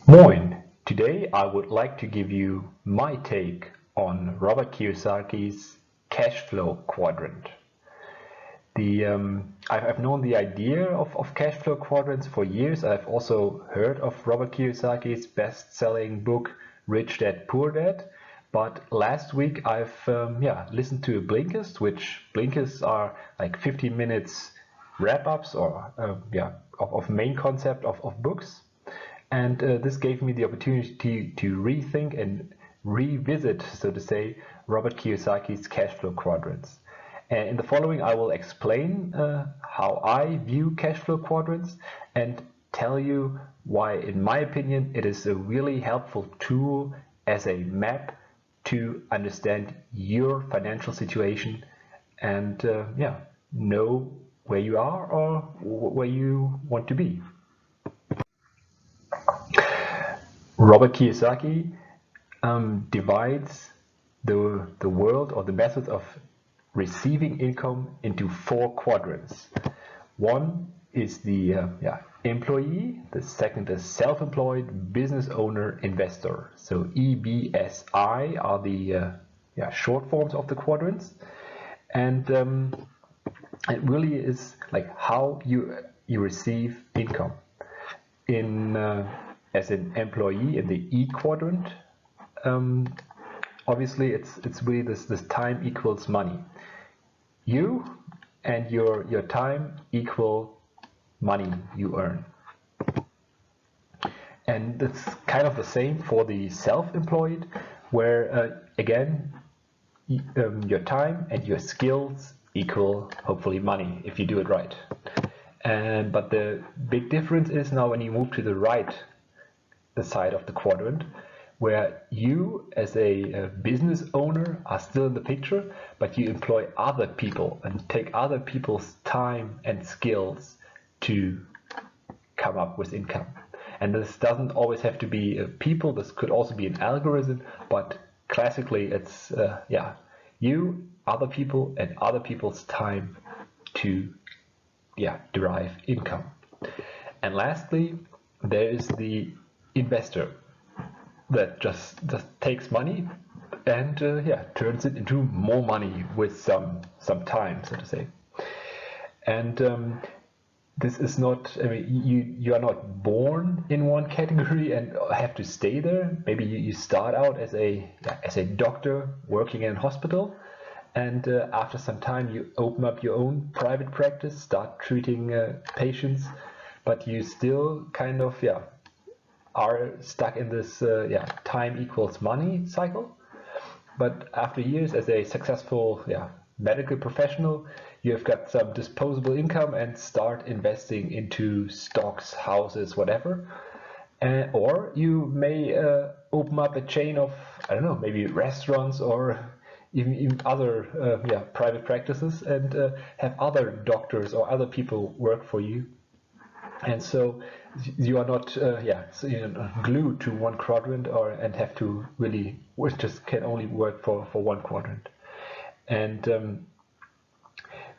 Moin! Today I would like to give you my take on Robert Kiyosaki's cash flow quadrant. I've known the idea of cash flow quadrants for years. I've also heard of Robert Kiyosaki's best-selling book Rich Dad Poor Dad. But last week I've listened to a Blinkist, which Blinkists are like 15 minutes wrap-ups or of main concept of books. And this gave me the opportunity to rethink and revisit, so to say, Robert Kiyosaki's cash flow quadrants. And in the following, I will explain how I view cash flow quadrants and tell you why, in my opinion, it is a really helpful tool as a map to understand your financial situation and know where you are or where you want to be. Robert Kiyosaki divides the world or the method of receiving income into four quadrants. One is the employee, the second is self-employed, business owner, investor. So EBSI are the short forms of the quadrants, and it really is like how you receive income. As an employee in the E quadrant, obviously it's really this time equals money. You and your time equal money you earn. And it's kind of the same for the self-employed, where again your time and your skills equal hopefully money if you do it right. But the big difference is now when you move to the right side of the quadrant, where you as a business owner are still in the picture, but you employ other people and take other people's time and skills to come up with income. And this doesn't always have to be people, this could also be an algorithm, but classically it's you, other people, and other people's time to derive income. And lastly, there is the investor that just takes money and turns it into more money with some time, so to say. And this is not, I mean, you are not born in one category and have to stay there. Maybe you start out as a doctor working in a hospital, and after some time you open up your own private practice, start treating patients, but you still kind of are stuck in this time equals money cycle. But after years as a successful medical professional, you have got some disposable income and start investing into stocks, houses, whatever. Or you may open up a chain of, I don't know, maybe restaurants or even other private practices, and have other doctors or other people work for you. And so you are not glued to one quadrant and have to really just can only work for one quadrant. And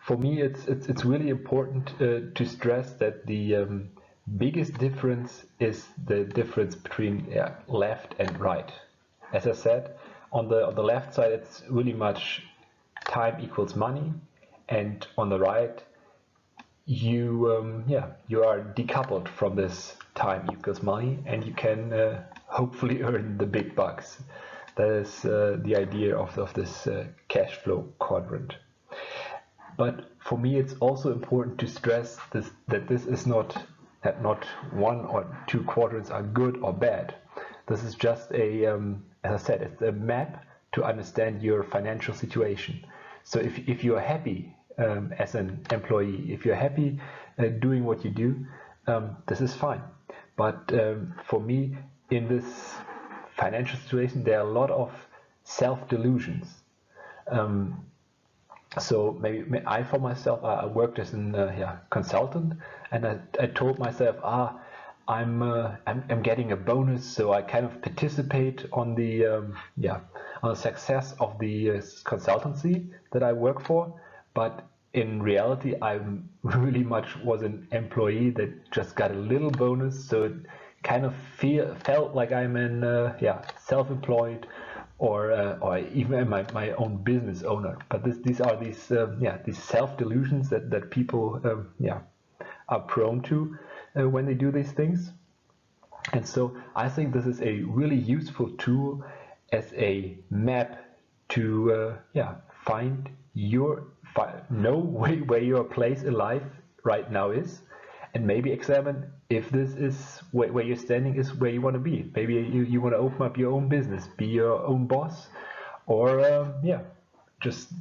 for me, it's really important to stress that the biggest difference is the difference between left and right. As I said, on the left side, it's really much time equals money, and on the right, you are decoupled from this time equals money, and you can hopefully earn the big bucks. That is the idea of this cash flow quadrant. But for me, it's also important to stress that this is not that not one or two quadrants are good or bad. This is just as I said, it's a map to understand your financial situation. So if you are happy as an employee, if you're happy doing what you do, this is fine. But for me, in this financial situation, there are a lot of self-delusions. So maybe I, for myself, I worked as a consultant, and I told myself, I'm getting a bonus, so I kind of participate on the on the success of the consultancy that I work for. But in reality, I really much was an employee that just got a little bonus, so it kind of felt like I'm in self-employed or even my own business owner. But these are these self-delusions that people are prone to when they do these things. And so I think this is a really useful tool as a map to find know where your place in life right now is, and maybe examine if this is where you're standing is where you want to be. Maybe you want to open up your own business, be your own boss, or just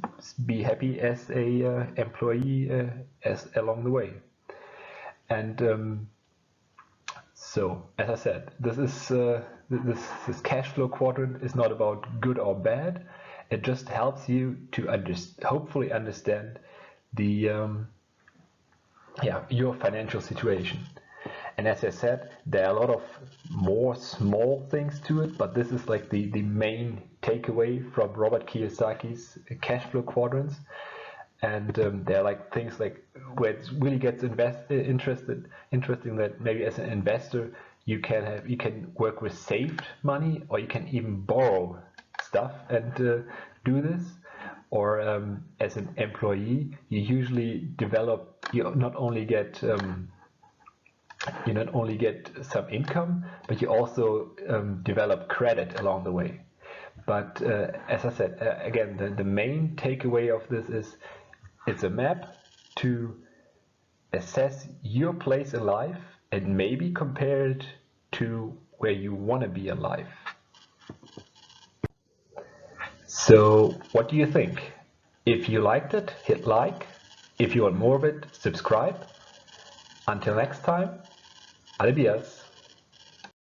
be happy as a employee as along the way. And so, as I said, this cash flow quadrant is not about good or bad. It just helps you to hopefully understand the your financial situation. And as I said, there are a lot of more small things to it, but this is like the main takeaway from Robert Kiyosaki's cash flow quadrants. And there are like things like where it really gets interesting that maybe as an investor you can work with saved money, or you can even borrow stuff and do this. Or as an employee, you usually you not only get some income, but you also develop credit along the way. But as I said, again, the main takeaway of this is it's a map to assess your place in life and maybe compare it to where you want to be in life. So what do you think? If you liked it, hit like. If you want more of it, subscribe. Until next time, adios.